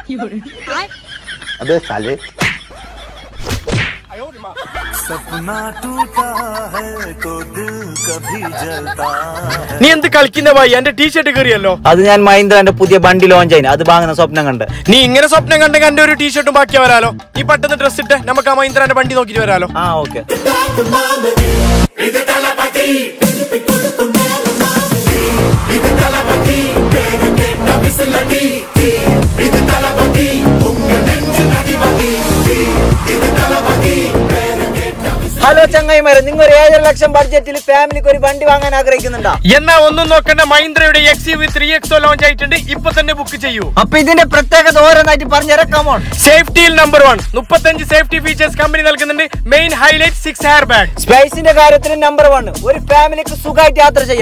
अबे साले सपना टूटा है तो दिल कभी जलता है. നീ എന്ത് കളിക്കുന്ന ഭായി? എന്റെ ടീഷർട്ട് കയറിയല്ലോ. അത് ഞാൻ മഹീന്ദ്രന്റെ പുതിയ വണ്ടി ലോഞ്ച് ആയി, അത് വാങ്ങുന്ന സ്വപ്നം കണ്ട്. നീ ഇങ്ങനെ സ്വപ്നം കണ്ടെങ്കിൽ എന്റെ ഒരു ടീഷർട്ടും ബാക്കി വരാലോ. നീ പെട്ടെന്ന് ഡ്രസ് ഇട്ട് നമുക്ക് ആ മഹീന്ദ്രന്റെ വണ്ടി നോക്കിട്ട് വരാലോ. ആ ഓക്കെ. ഹലോ ചങ്ങായിമാരെ, നിങ്ങൾ ഒരു 7 ലക്ഷം ബഡ്ജറ്റിൽ ഫാമിലിക്ക് ഒരു വണ്ടി വാങ്ങാൻ ആഗ്രഹിക്കുന്നുണ്ടോ? എന്നാ ഒന്നും നോക്കണ്ട, മഹീന്ദ്രയുടെ XUV 3XO ലോഞ്ച് ആയിട്ടുണ്ട്. ഇപ്പൊ തന്നെ ബുക്ക് ചെയ്യൂ. അപ്പൊ ഇതിന്റെ പ്രത്യേകത ഓരോന്നായിട്ട് പറഞ്ഞുതരാം. കമോൺ. സേഫ്റ്റിയിൽ നമ്പർ 1, 35 സേഫ്റ്റി ഫീച്ചേഴ്സ് കമ്പനി നൽകുന്നുണ്ട്. Main highlight 6 airbag. സ്പേസിന്റെ കാര്യത്തിൽ നമ്പർ 1, ഒരു ഫാമിലിക്ക് സുഖമായിട്ട് യാത്ര ചെയ്യാം.